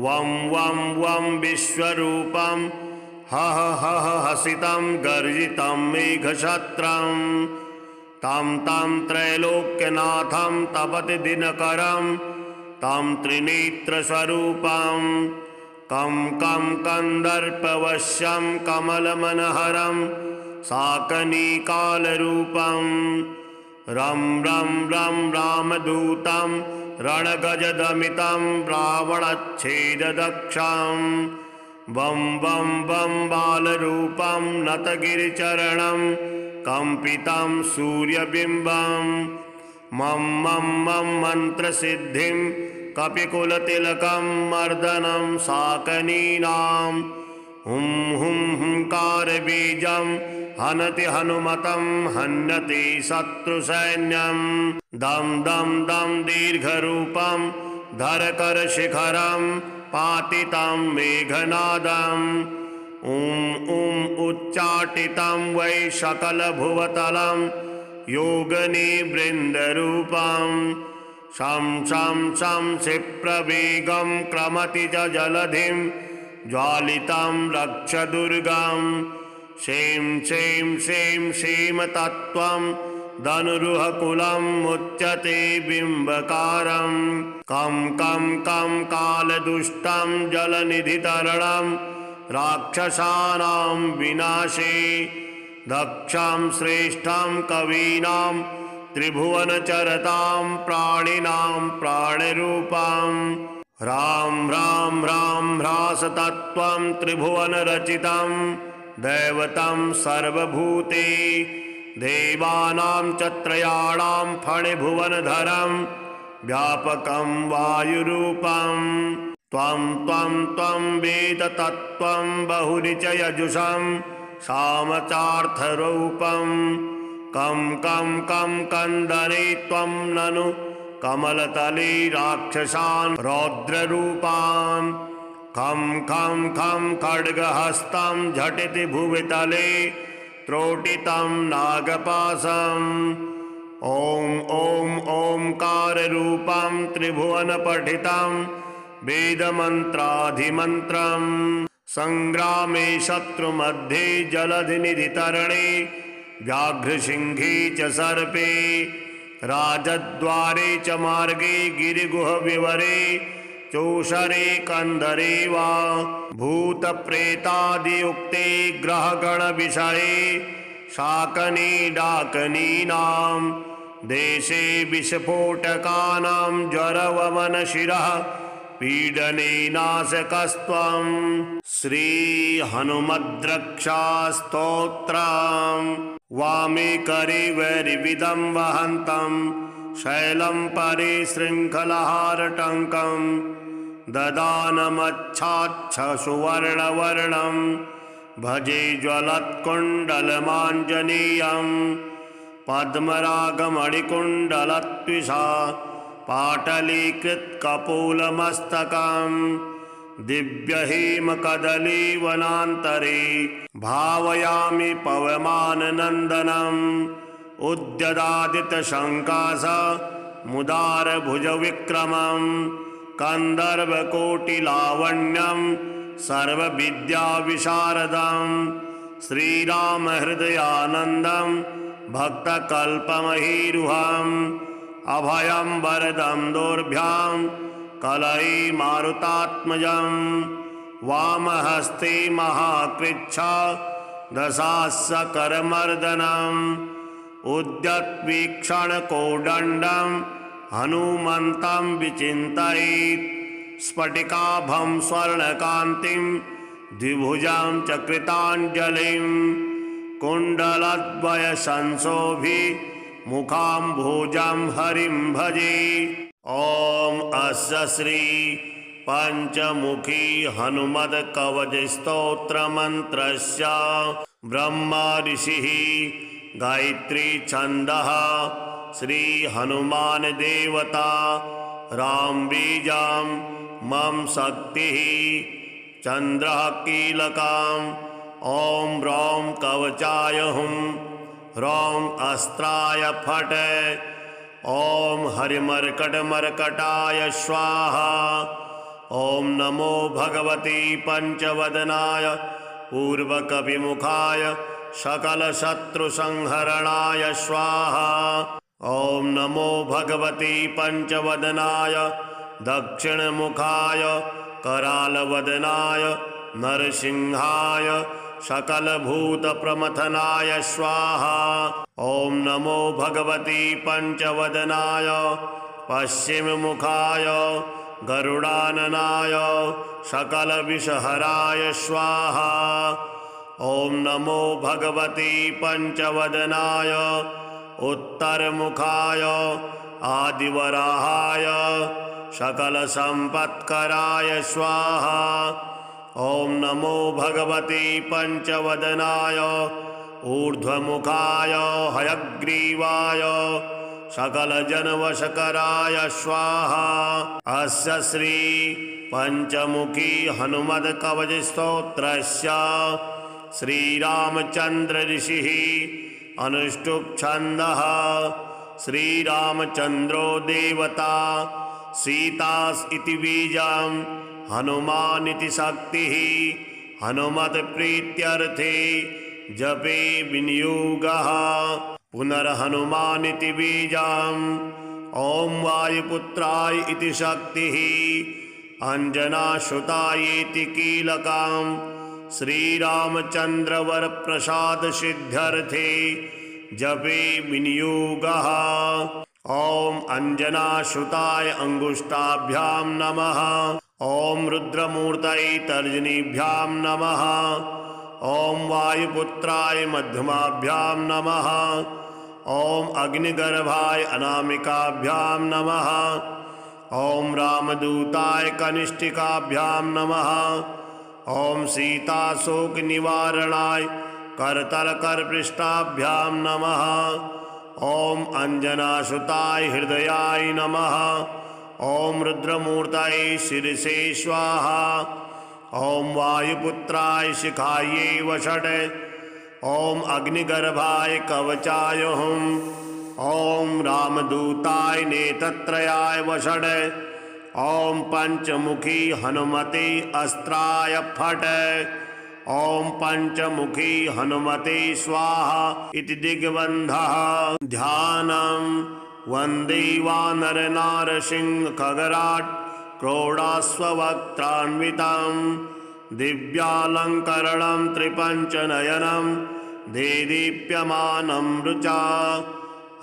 वं वं वं विश्वरूपं हह हह हसितं गर्जितं मेघछत्रं तं तं त्रैलोक्यनाथं तपति दिनकरं तं त्रिनेत्रस्वरूपं कं कं कंदर्पवश्यं कमलमनहरं शाकनीकालरूपं रं रं रं रामदूतं रणगजदमितं रावणच्छेददक्षं वं वं वं बालरूपं नतगिरिचरणं कंपितं सूर्यबिंबं मं मं मं मंत्रसिद्धिं कपिकुलतिलकं मर्दनं शाकनीनां हुं हुं हुंकारबीजं हनति हनुमतं हन्यति शत्रुसैन्यं दं दं दं दीर्घरूपं धरकरशिखरं पातितं मेघनादम् ॐ ॐ उच्चाटितं वै सकलभुवतलं योगनिवृन्दरूपं शं शं शं क्षिप्रवेगं क्रमति च जलधिं ज्वालितं रक्षदुर्गं शें शें शें शेमतत्त्वं धनुरुहकुलं मुच्यते बिम्बकारं कं कं कं कालदुष्टं जलनिधितरणं राक्षसानां विनाशे दक्षं श्रेष्ठं कवीनां त्रिभुवनचरतां प्राणिनां प्राणरूपं राम राम राम ह्रासतत्त्वं त्रिभुवनरचितं दैवतं सर्वभूते देवानां च त्रयाणां फणिभुवनधरं व्यापकं वायुरूपं त्वं त्वं त्वं वेद तत्त्वं बहुनि च यजुषं सामचार्थरूपं कं कं कं कंदने त्वं ननु कमलतले राक्षसान् रौद्ररूपान् खं खं खं खड्गहस्तं झटिति भुवितले त्रोटितं नागपाशम् ॐ ॐ ओंकाररूपं त्रिभुवनपठितं वेदमन्त्राधिमन्त्रम् संग्रामे शत्रुमध्ये जलधिनिधितरणे व्याघ्रसिंहे च सर्पे राजद्वारे च मार्गे गिरिगुहविवरे चोषरे कंदरे वा भूतप्रेतादियुक्ते ग्रहगणविषये शाकनी डाकनीनां देशे विस्फोटकानां ज्वरवमनशिरः पीडने नाशकस्त्वं श्री हनुमद्रक्षास्तोत्रम् वामे करे वैरिविदं वहन्तं शैलं परे शृङ्खलहारटङ्कं ददानमच्छाच्छसुवर्णवर्णं भजे ज्वलत्कुण्डलमाञ्जनेयं पद्मरागमणिकुण्डलत्विषा पाटलीकृतकपोलमस्तकं दिव्यहेमकदलीवनान्तरे भावयामि पवमाननन्दनम् उद्यदादितशङ्कास मुदारभुजविक्रमं कन्दर्वकोटिलावण्यं सर्वविद्याविशारदं श्रीरामहृदयानन्दं भक्तकल्पमहीरुहम् अभयं वरदं दोर्भ्यां कलये मारुतात्मजं वामहस्ते महाकृच्छा दशास्यकरमर्दनम् उद्यत्वीक्षणकोदण्डं हनुमन्तं विचिन्तयेत् स्फटिकाभं स्वर्णकान्तिं द्विभुजां च कृताञ्जलिं कुण्डलद्वयसंशोभि मुखाम्भोजं हरिं भजे। ॐ अस्य श्री पंचमुखी हनुमत्कवचस्तोत्रमन्त्रस्य ब्रह्मा ऋषिः गायत्री छन्दः श्री हनुमान देवता राम बीजं मम शक्तिः चन्द्रः कीलकम् ॐ ह्रौं कवचाय हुं ह्रौं अस्त्राय फट् ॐ हरिमर्कटमर्कटाय स्वाहा। ॐ नमो भगवते पंचवदनाय पूर्वकविमुखाय सकलशत्रुसंहरणाय स्वाहा। ॐ नमो भगवते पंचवदनाय दक्षिणमुखाय करालवदनाय नरसिंहाय सकलभूतप्रमथनाय स्वाहा। ॐ नमो भगवते पंचवदनाय पश्चिममुखाय गरुडाननाय सकलविषहराय स्वाहा। ॐ नमो भगवते पंचवदनाय उत्तरमुखाय आदिवराहाय सकलसम्पत्कराय स्वाहा। ॐ नमो भगवते पंचवदनाय ऊर्ध्वमुखाय हयग्रीवाय सकलजनवशकराय स्वाहा। अस्य श्री पंचमुखी हनुमत्कवचस्तोत्रस्य श्रीरामचन्द्र ऋषिः अनुष्टुप् छन्दः श्रीरामचन्द्रो देवता सीतास् इति बीजं हनुमान् इति शक्तिः हनुमत्प्रीत्यर्थे जपे विनियोगः पुनर्हनुमान् इति बीजं ॐ वायुपुत्राय इति शक्तिः अंजनासुतायेति कीलकं श्रीरामचन्द्रवरप्रसादसिद्ध्यर्थे जपे विनियोगः। ॐ अंजनासुताय अंगुष्ठाभ्यां नमः। ॐ रुद्रमूर्तये तर्जनीभ्यां नमः। ॐ वायुपुत्राय मध्यमाभ्यां नमः। ॐ अग्निगर्भाय अनामिकाभ्यां नमः। ॐ रामदूताय कनिष्ठिकाभ्यां नमः। ॐ सीताशोकनिवारणाय करतलकरपृष्ठाभ्यां नमः। ॐ अंजनासुताय हृदयाय नमः। ॐ रुद्रमूर्तये शिरसे स्वाहा। ॐ वायुपुत्राय शिखायै वषट्। ॐ अग्निगर्भाय कवचाय हुम्। ॐ रामदूताय नेत्रत्रयाय वषट्। ॐ पंचमुखी हनुमते अस्त्राय फट्। ॐ पंचमुखी हनुमते स्वाहा इति दिग्बन्धः। ध्यानं वन्दे वानरनारसिंह खगराट् क्रोडाश्ववक्त्रान्वितं दिव्यालङ्करणं त्रिपञ्चनयनं देदीप्यमानं रुचा।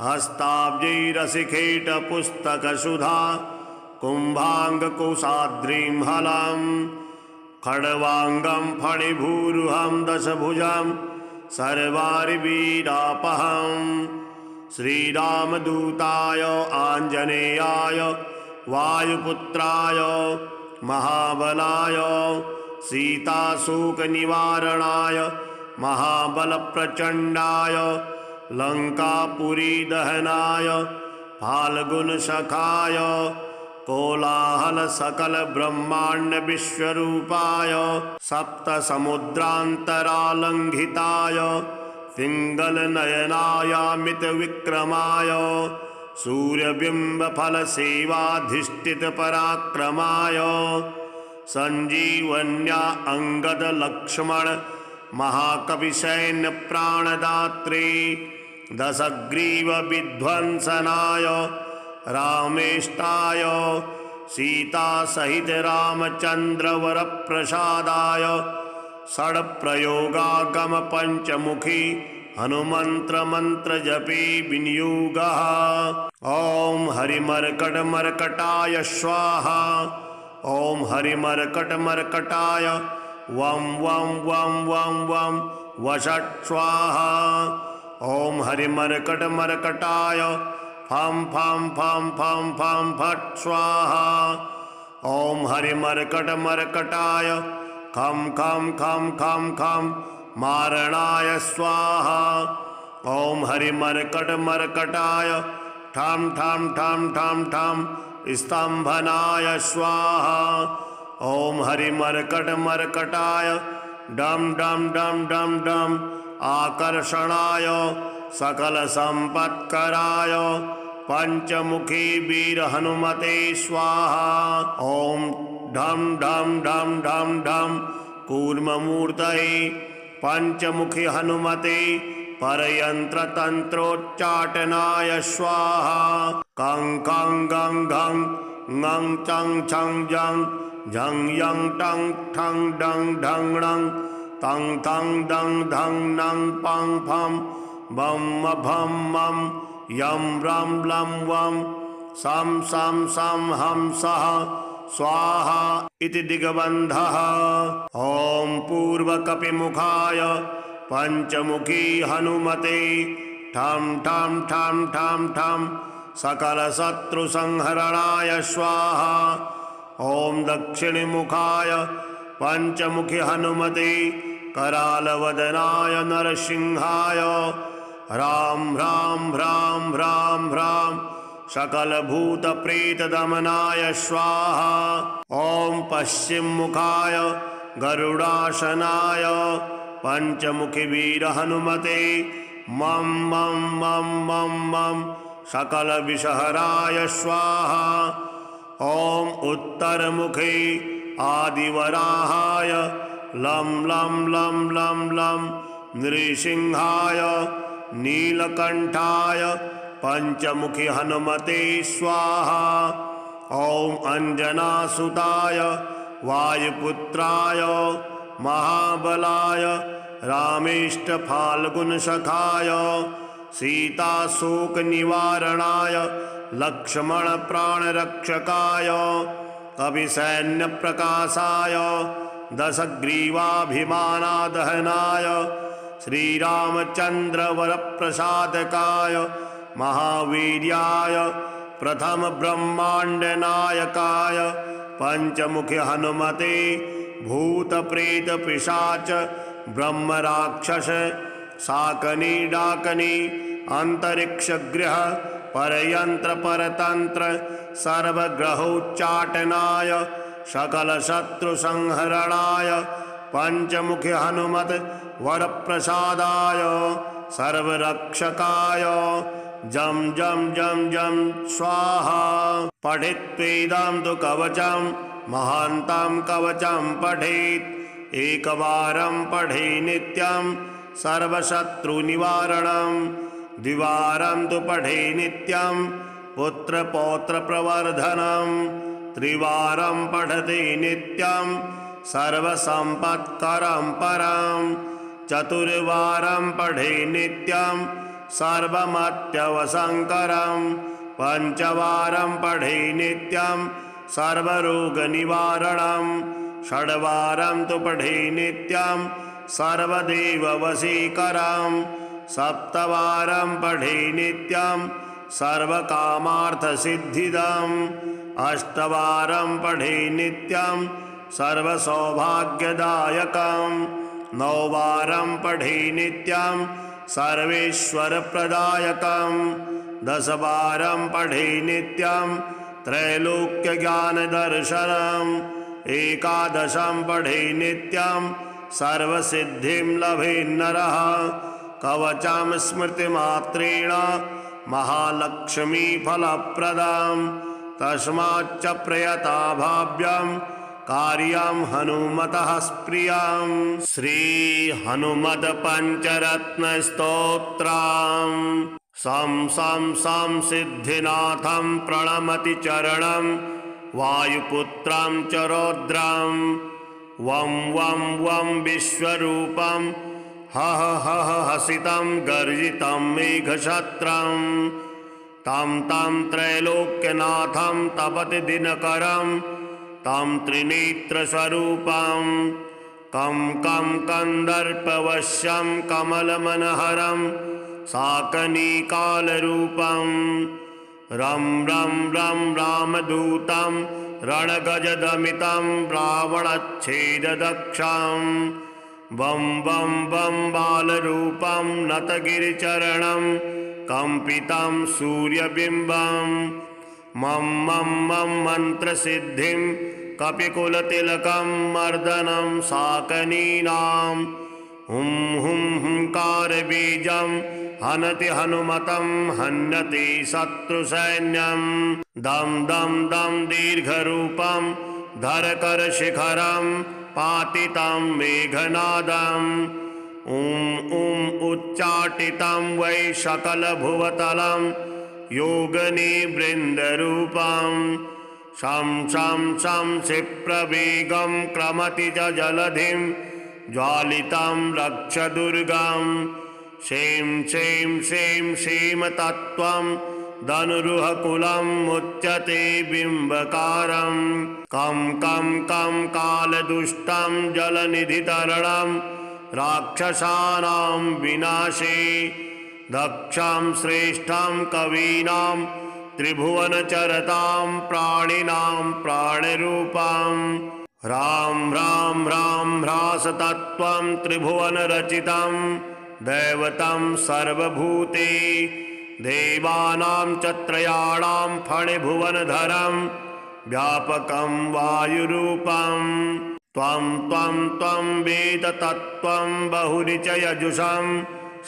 हस्ताब्जैरसिखेटपुस्तकसुधा कुम्भाङ्गकुशाद्रिं हलं। खड्वाङ्गं फणिभूरुहं दशभुजं सर्वारिवीरापहम्। श्रीरामदूताय आञ्जनेयाय वायुपुत्राय महाबलाय सीताशोकनिवारणाय महाबलप्रचण्डाय लङ्कापुरीदहनाय फाल्गुनसखाय कोलाहलसकलब्रह्माण्डविश्वरूपाय सप्तसमुद्रान्तरालङ्घिताय पिङ्गलनयनायामितविक्रमाय सूर्यबिम्बफलसेवाधिष्ठितपराक्रमाय सञ्जीवन्या अंगदलक्ष्मण महाकविसैन्यप्राणदात्रे दशग्रीवविध्वंसनाय रामेष्टाय सीतासहित रामचन्द्रवरप्रसादाय षड्प्रयोगागम पंचमुखी हनुमन्त्रमन्त्रजपे विनियोगः। ॐ हरिमर्कटमर्कटाय स्वाहा। ॐ हरिमर्कटमर्कटाय वं वं वं वं वं वषट् स्वाहा। ॐ हरिमर्कटमर्कटाय फं फं फं फं फं फट् स्वाहा। ॐ हरिमर्कटमर्कटाय खं खं खं खं खं मारणाय स्वाहा। ॐ हरिमर्कटमर्कटाय ठं ठं ठं ठं ठं स्तम्भनाय स्वाहा। ॐ हरिमर्कटमर्कटाय डं डं डं डं डं आकर्षणाय सकलसम्पत्कराय पंचमुखी वीर हनुमते स्वाहा। ॐ ढं ढं ढं ढं ढं कूर्ममूर्तये पंचमुखी हनुमते परयन्त्रतन्त्रोच्चाटनाय स्वाहा। कं कं गं गं ङं चं छं जं झं यं टं ठं डं ढं णं तं थं दं धं नं पं फं बं भं मं यं रं लं वं सं सं सं हं सः स्वाहा इति दिग्बन्धः। ॐ पूर्वकपिमुखाय पंचमुखी हनुमते ठं ठं ठं ठं ठं सकलशत्रुसंहरणाय स्वाहा। ॐ दक्षिणमुखाय पंचमुखी हनुमते करालवदनाय नरसिंहाय ह्रां ह्रां ह्रां ह्रां ह्रां सकलभूतप्रेतदमनाय स्वाहा। ॐ पश्चिममुखाय गरुडासनाय पंचमुखी वीर हनुमते मं मं मं मं मं सकलविषहराय स्वाहा। ॐ उत्तरमुखे आदिवराहाय लं लं लं लं लं नृसिंहाय नीलकंठाय पंचमुखी हनुमते स्वाहा। ॐ अंजनासुताय वायुपुत्राय महाबलाय रामेष्टफाल्गुनसखाय सीताशोकनिवारणाय लक्ष्मणप्राणरक्षकाय कविसैन्यप्रकाशाय दशग्रीवाभिमानादहनाय श्रीरामचन्द्रवरप्रसादकाय महावीर्याय प्रथम ब्रह्माण्डनायकाय पंचमुखी हनुमते भूतप्रेतपिशाच ब्रह्म राक्षस शाकनी डाकनी अंतरिक्ष गृह परयंत्र परतंत्र सर्वग्रहोच्चाटनाय सकल शत्रु संहरणाय पंचमुखी हनुमत वरप्रसादाय सर्वरक्षकाय जम जम जम जम स्वाहा। पठित्वेदं तु कवचं महान्तं कवचं पठेत् एकवारं पठे नित्यं सर्वशत्रुनिवारणं द्विवारं तु पठे नित्यं पुत्रपौत्रप्रवर्धनं त्रिवारं पठते नित्यं सर्वसम्पत्करं परं चतुर्वारं पठे नित्यं सर्वमत्यवसंकरं पंचवारं पठे नित्यं सर्वरोगनिवारणं षड्वारं तु पठे नित्यं सर्वदेववशीकरं सप्तवारं पठे नित्यं सर्वकामार्थसिद्धिदम् अष्टवारं पठे नित्यं सर्वसौभाग्यदायकं नौवारं पठे नित्यं सर्वेश्वरप्रदायकं दशवारं पठे नित्यं त्रैलोक्यज्ञानदर्शनम् एकादशं पठे नित्यं सर्वसिद्धिं लभेन्नरः कवचं स्मृतिमात्रेण महालक्ष्मीफलप्रदं तस्माच्च प्रयता भाव्यं कार्यं हनुमतः प्रियं। श्री हनुमत पंचरत्न स्तोत्रम्। सं सं सं सिद्धिनाथं प्रणमति चरणं वायुपुत्रं च रौद्रं वं वं वं विश्वरूपं हह हह हसितं गर्जितं मेघशत्रं तं तं त्रैलोक्यनाथं तपति दिनकरं तं त्रिनेत्रस्वरूपं कं कं कंदर्पवश्यं कमलमनहरं शाकनीकालरूपं रं रं रं रामदूतं रणगजदमितं रावणच्छेददक्षं वं वं वं बालरूपं नतगिरिचरणं कंपितं सूर्यबिंबं मं मं मं मंत्रसिद्धिं कपिकुलतिलकं मर्दनं शाकनीनां हुं हुं हुंकारबीजं हनति हनुमतं हन्यति शत्रुसैन्यं दं दं दं दीर्घरूपं धरकरशिखरं पातितं मेघनादम् ॐ ॐ उच्चाटितं वै सकलभुवतलं योगनिवृन्दरूपं शं शं शं क्षिप्रवेगं क्रमति च जलधिं ज्वालितं रक्षदुर्गं शें शें शें शेमतत्त्वं धनुरुहकुलं मुच्यते बिम्बकारं कं कं कं कालदुष्टं जलनिधितरणं राक्षसानां विनाशे दक्षं श्रेष्ठं कवीनां त्रिभुवनचरतां प्राणिनां प्राणरूपं राम राम राम ह्रासतत्त्वं त्रिभुवनरचितं दैवतं सर्वभूते देवानां च त्रयाणां फणिभुवनधरं व्यापकं वायुरूपं त्वं त्वं त्वं वेद तत्त्वं बहुरि च यजुषं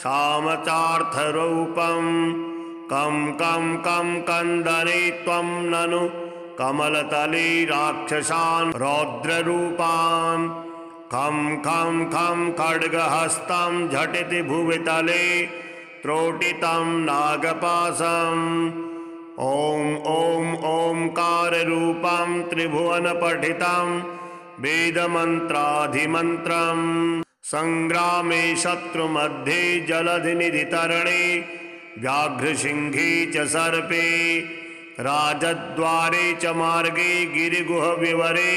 सामचार्थरूपं कं कं कं कंदने त्वं ननु कमलतले राक्षसान् रौद्ररूपान् खं खं खं खड्गहस्तं झटिति भुवितले त्रोटितं नागपाशम् ॐ ॐ ओंकाररूपं त्रिभुवनपठितं वेदमन्त्राधिमन्त्रं संग्रामे शत्रुमध्ये जलधिनिधितरणे व्याघ्रसिंहे च सर्पे राजद्वारे च मार्गे गिरिगुहविवरे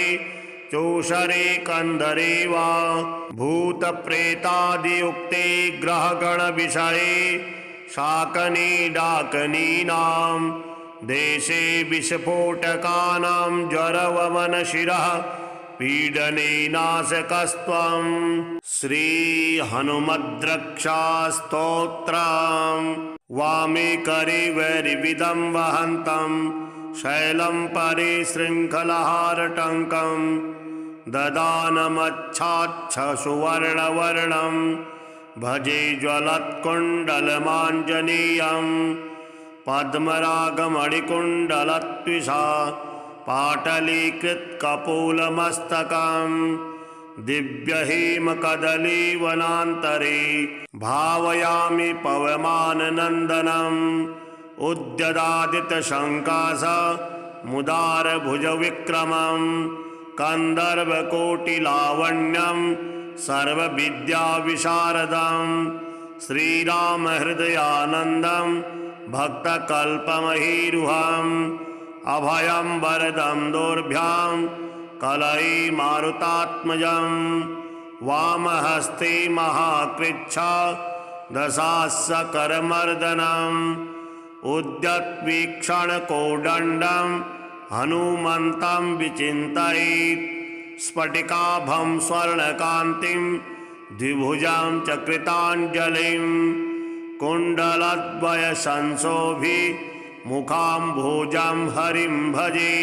चोषरे कंदरे वा भूतप्रेतादियुक्ते ग्रहगणविषये शाकनी डाकनीनां देशे विस्फोटकानां ज्वरवमनशिरः पीडने नाशकस्त्वं श्रीहनुमद्रक्षास्तोत्रम् वामे करे वैरिविदं वहन्तं शैलं परे शृङ्खलहारटङ्कं ददानमच्छाच्छसुवर्णवर्णं भजे ज्वलत्कुण्डलमाञ्जनेयं पद्मरागमणिकुण्डलत्विषा पाटलीकृतकपोलमस्तकं दिव्यहेमकदलीवनान्तरे भावयामि पवमाननन्दनम् उद्यदादितशङ्कासमुदारभुजविक्रमं कन्दर्वकोटिलावण्यं सर्वविद्याविशारदं श्रीरामहृदयानन्दं भक्तकल्पमहीरुहम् अभयं वरदं दोर्भ्यां कलये मारुतात्मजं वामहस्ते महाकृच्छा दशास्यकरमर्दनम् उद्यत्वीक्षणकोदण्डं हनुमन्तं विचिन्तयेत् स्फटिकाभं स्वर्णकान्तिं द्विभुजां च कृताञ्जलिं कुण्डलद्वयसंशोभि मुखाम्भोजं हरिं भजे।